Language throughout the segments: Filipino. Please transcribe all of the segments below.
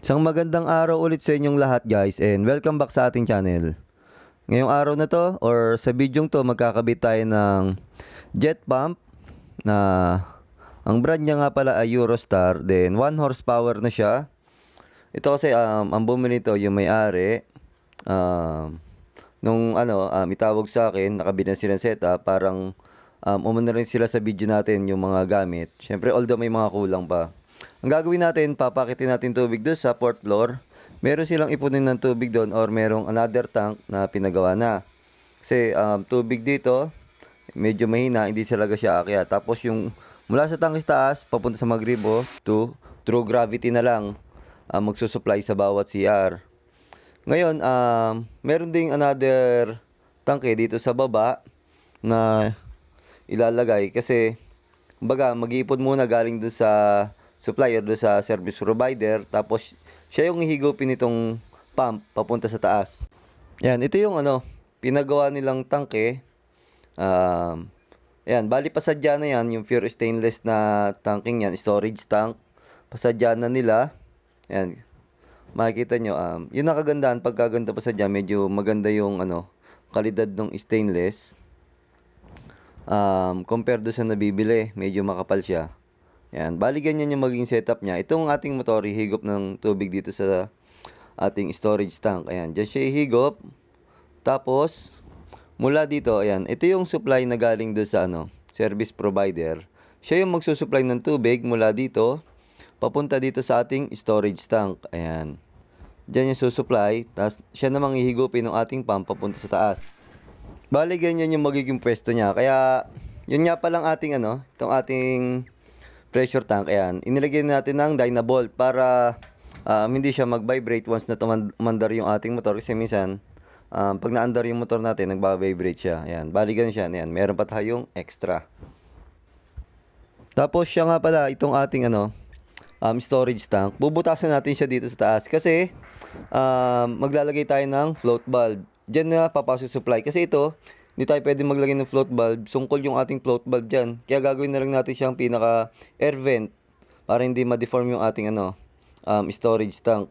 Isang magandang araw ulit sa inyong lahat guys and welcome back sa ating channel. Ngayong araw na to or sa bidyong to magkakabit tayo ng jet pump na ang brand niya nga pala ay Eurostar, then 1 horsepower na siya. Ito kasi ang bumili nito yung may-ari. Itawag sa akin, nakabit na sila setup, parang umuna rin sila sa video natin yung mga gamit. Syempre although may mga kulang pa. Ang gagawin natin, papakitin natin tubig doon sa fourth floor. Meron silang ipunin ng tubig doon or merong another tank na pinagawa na. Kasi tubig dito, medyo mahina, hindi talaga siya aakyat. Tapos yung mula sa tangke taas, papunta sa magribo, through gravity na lang magsusupply sa bawat CR. Ngayon, meron ding another tanke dito sa baba na ilalagay kasi kumbaga mag-iipon muna galing doon sa supplier, doon sa service provider, tapos siya yung hihigupin nitong pump papunta sa taas. Yan, ito yung pinagawa nilang tanke. Yan, bali pasadya na yan, yung pure stainless na tanking yan, storage tank. Pasadya na nila. Yan, makikita nyo, yung nakagandaan, pagkaganda pasadya, medyo maganda yung kalidad ng stainless. Compared do sa nabibili, medyo makapal siya. Yan, bali ganyan yung maging setup niya. Itong ating motor, hihigop ng tubig dito sa ating storage tank. Ayan, dyan siya hihigop. Tapos, mula dito, ayan, ito yung supply na galing doon sa service provider. Siya yung magsusupply ng tubig mula dito, papunta dito sa ating storage tank. Ayan. Dyan yung susupply, tapos siya namang hihigupin ng ating pump papunta sa taas. Bali ganyan yung magiging pwesto niya. Kaya, yun nga palang ating itong ating pressure tank, ayan, inilagay natin ng Dynabolt para hindi siya mag-vibrate once na tumandar yung ating motor. Kasi minsan, pag naandar yung motor natin, nagba-vibrate siya. Ayan, bali ganun siya. Ayan, meron pa tayong extra. Tapos siya nga pala, itong ating storage tank, bubutasan natin siya dito sa taas. Kasi, maglalagay tayo ng float bulb. Diyan na papasok supply. Kasi ito, hindi tayo pwede maglagay ng float bulb. Sungkol yung ating float bulb dyan. Kaya gagawin na lang natin siyang pinaka air vent para hindi ma-deform yung ating storage tank.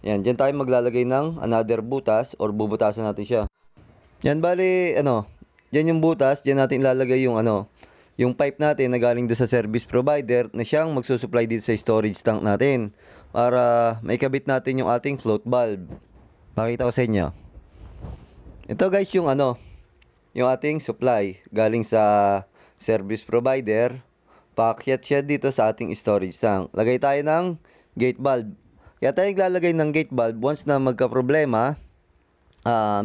Yan, dyan tayo maglalagay ng another butas or bubutasan natin siya. Yan, bali, dyan yung butas. Dyan natin ilalagay yung yung pipe natin na galing doon sa service provider na siyang magsusupply dito sa storage tank natin para maikabit natin yung ating float bulb. Pakita ko sa inyo. Ito guys yung yung ating supply galing sa service provider. Paakyat siya dito sa ating storage tank. Lagay tayo ng gate valve. Kaya tayo naglalagay ng gate valve once na magka-problema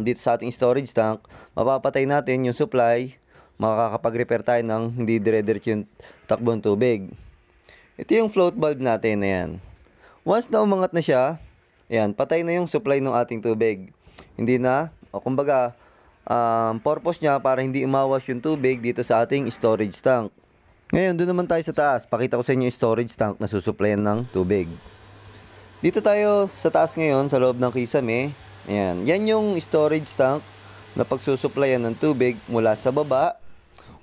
dito sa ating storage tank, mapapatay natin yung supply, makakapag-repair tayo ng hindi dire-diretso yung takbong tubig. Ito yung float valve natin, ayan. Once na umangat na siya, ayan, patay na yung supply ng ating tubig. Hindi na, kumbaga, purpose niya para hindi umawas yung tubig dito sa ating storage tank. Ngayon, doon naman tayo sa taas. Pakita ko sa inyo yung storage tank na susuplayan ng tubig. Dito tayo sa taas ngayon, sa loob ng kisame. Ayan, yan yung storage tank na pagsusuplayan ng tubig mula sa baba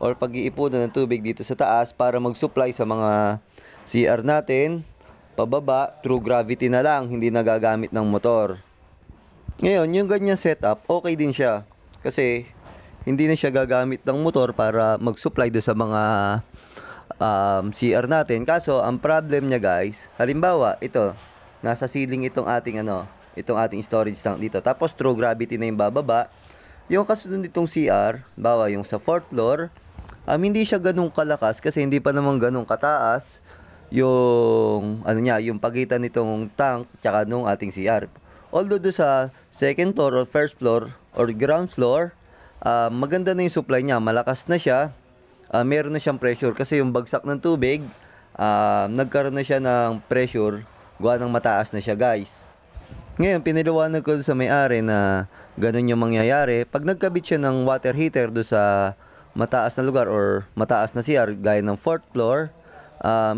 or pag-iipunan ng tubig dito sa taas para mag-supply sa mga CR natin pababa through gravity na lang, hindi nagagamit ng motor. Ngayon, yung ganyan setup, okay din siya. Kasi, hindi na siya gagamit ng motor para mag-supply do sa mga CR natin. Kaso, ang problem niya guys, halimbawa, ito, nasa ceiling itong ating itong ating storage tank dito. Tapos, through gravity na yung bababa. Yung kasunod nitong CR, bawa yung sa 4th floor, hindi siya ganun kalakas kasi hindi pa naman ganun kataas yung yung pagitan nitong tank tsaka nung ating CR. Although do sa 2nd floor or 1st floor or ground floor, maganda na yung supply niya, malakas na siya, meron na siyang pressure kasi yung bagsak ng tubig, nagkaroon na siya ng pressure, gawa ng mataas na siya guys. Ngayon, piniliwanag ko sa may-ari na ganun yung mangyayari. Pag nagkabit siya ng water heater do sa mataas na lugar or mataas na CR, gaya ng 4th floor,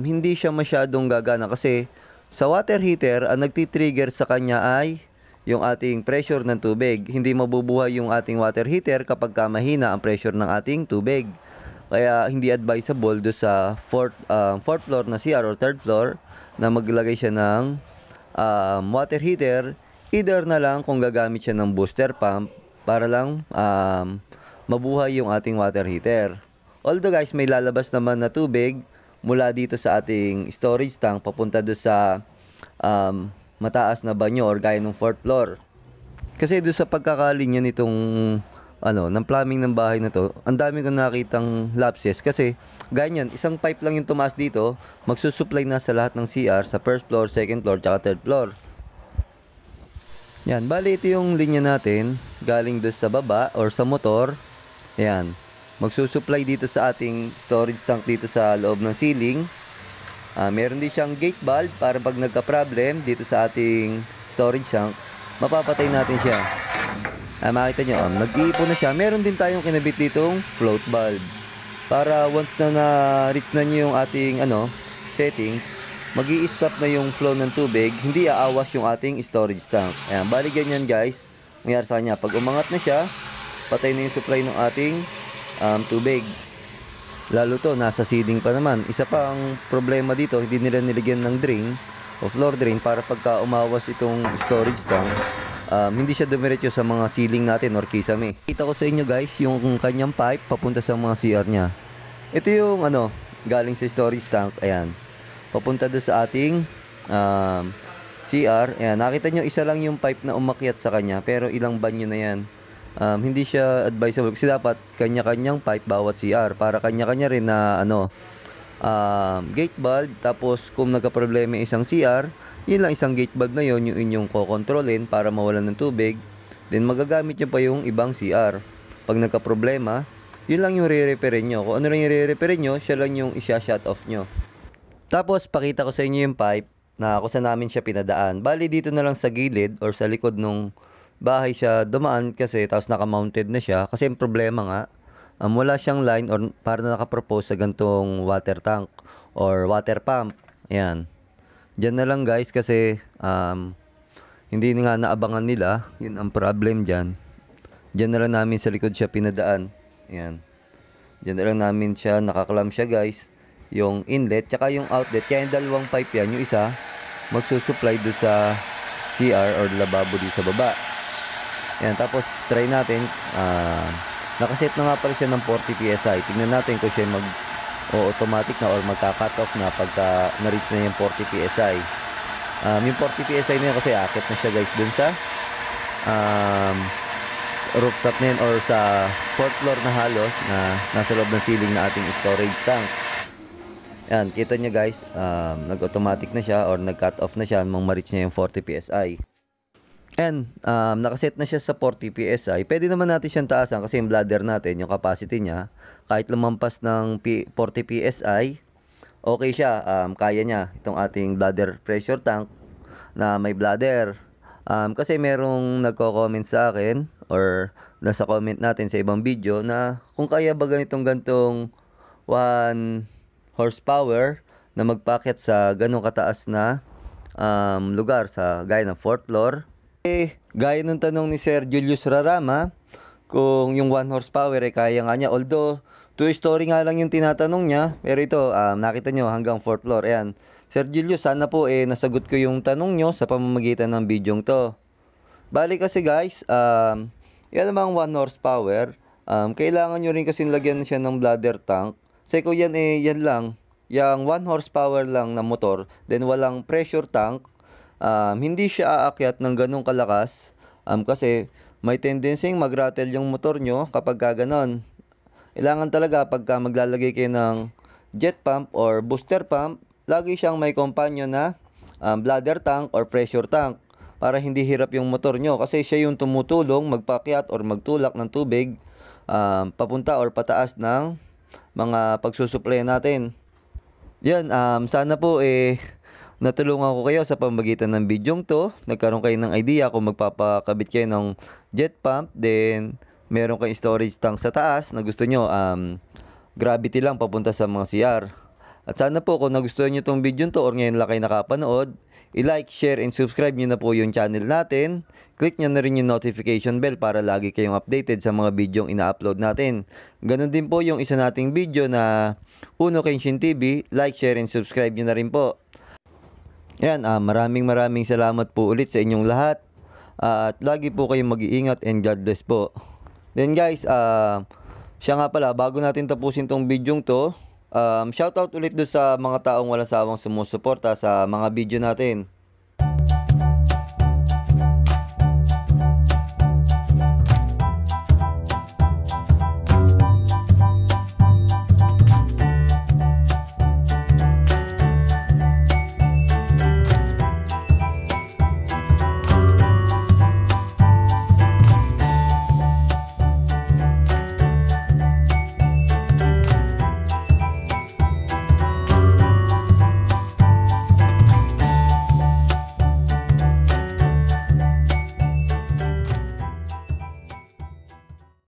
hindi siya masyadong gagana kasi sa water heater, ang nagtitrigger sa kanya ay yung ating pressure ng tubig. Hindi mabubuhay yung ating water heater kapag mahina ang pressure ng ating tubig. Kaya hindi advisable do sa 4th floor na CR or 3rd floor na maglagay siya ng water heater, either na lang kung gagamit siya ng booster pump para lang mabuhay yung ating water heater. Although guys, may lalabas naman na tubig mula dito sa ating storage tank papunta doon sa mataas na banyo or gaya ng 4th floor. Kasi doon sa pagkakalinya nitong ng plumbing ng bahay na to, ang dami kong nakitang lapses kasi ganyan, isang pipe lang yung tumaas dito, magsusupply na sa lahat ng CR sa 1st floor, 2nd floor, tsaka 3rd floor. Yan, bali ito yung linya natin galing doon sa baba or sa motor. Yan, magsusupply dito sa ating storage tank dito sa loob ng ceiling. Meron din siyang gate valve para pag nagka-problem dito sa ating storage tank, mapapatay natin siya. Makita nyo, nag-iipon na siya. Meron din tayong kinabit ditong float valve. Para once na na-reach na nyo yung ating settings, mag-i-stop na yung flow ng tubig, hindi aawas yung ating storage tank. Ayan, bali ganyan guys. Nangyari sa kanya, pag umangat na siya, patay na yung supply ng ating tubig. Lalo to, nasa ceiling pa naman. Isa pa ang problema dito, hindi nila niligyan ng drain o floor drain para pagka umawas itong storage tank, hindi siya dumiretso sa mga ceiling natin or kisame. Kita ko sa inyo guys yung kanyang pipe papunta sa mga CR niya. Ito yung galing sa storage tank. Ayan, papunta doon sa ating CR. Ayan, nakita nyo isa lang yung pipe na umakyat sa kanya, pero ilang banyo na yan. Hindi siya advisable kasi dapat kanya-kanyang pipe bawat CR para kanya-kanya rin na gate valve. Tapos kung nagka-problema isang CR, yun lang isang gate valve na yun yung inyong kokontrolin para mawalan ng tubig. Then magagamit nyo pa yung ibang CR. Pag nagka-problema, yun lang yung re-repairin nyo. Kung ano lang yung re-repairin nyo, siya lang yung isya-shut off nyo. Tapos pakita ko sa inyo yung pipe na kung saan namin siya pinadaan. Bali dito na lang sa gilid or sa likod nung bahay siya dumaan kasi tapos naka-mounted na siya. Kasi yung problema nga, wala siyang line or para na nakapropose sa gantong water tank or water pump. Ayan. Diyan na lang guys kasi hindi nga naabangan nila. Yun ang problem dyan. Diyan na lang namin sa likod siya pinadaan. Ayan. Diyan na lang namin siya, nakaklam siya guys. Yung inlet tsaka yung outlet. Kaya yung dalawang pipe yan. Yung isa magsusupply doon sa CR or lababo doon sa baba. Ayan. Tapos try natin. Nakaset na nga pala siya ng 40 PSI. Tingnan natin kung siya automatic na or magka-cut off na pagka na-reach na yung 40 PSI. Yung 40 PSI na yun kasi akit na siya guys dun sa rooftop na yun or sa 4th floor na halos na nasa loob ng ceiling na ating storage tank. Yan, kita nyo guys, nag-automatic na siya or nag-cut off na siya nung ma-reach na yung 40 PSI. And nakaset na siya sa 40 PSI. Pwede naman natin siyang taasan kasi yung bladder natin, yung capacity niya, kahit lumampas ng 40 PSI, okay siya. Kaya niya itong ating bladder pressure tank na may bladder. Kasi merong nagko-comment sa akin or nasa comment natin sa ibang video na kung kaya ba gantong 1 horsepower na magpaket sa ganong kataas na lugar sa gaya ng 4th floor. Gaya ng tanong ni Sir Julius Rarama, kung yung 1 horsepower kaya nga niya. Although 2-story nga lang yung tinatanong niya, pero ito nakita nyo hanggang 4th floor. Ayan, Sir Julius, sana po nasagot ko yung tanong nyo sa pamamagitan ng bidyong to. Bali kasi guys, yan namang 1 horsepower, kailangan nyo rin kasi lagyan siya ng bladder tank. Kasi kung yan yan lang, yung 1 horsepower lang na motor, then walang pressure tank, hindi siya aakyat ng ganong kalakas kasi may tendency mag-rattle yung motor nyo kapag ganon. Kailangan talaga pagka maglalagay kayo ng jet pump or booster pump, lagi siyang may companion na bladder tank or pressure tank para hindi hirap yung motor nyo kasi siya yung tumutulong magpakyat or magtulak ng tubig papunta or pataas ng mga pagsusupply natin. Yan, sana po natulungan ko kayo sa pamamagitan ng bidyong to. Nagkaroon kayo ng idea kung magpapakabit kayo ng jet pump, then meron kayong storage tank sa taas na gusto nyo gravity lang papunta sa mga CR. At sana po kung nagustuhan nyo tong video to or ngayon lang kayo nakapanood, i-like, share, and subscribe nyo na po yung channel natin. Click nyo na rin yung notification bell para lagi kayong updated sa mga bidyong ina-upload natin. Ganon din po yung isa nating video na Uno Kenshin TV. Like, share, and subscribe nyo na rin po. Ayan, maraming salamat po ulit sa inyong lahat. At lagi po kayong mag-iingat and God bless po. Then guys, siya nga pala, bago natin tapusin tong bidyong to, shoutout ulit doon sa mga taong walang sawang sumusuporta sa mga video natin.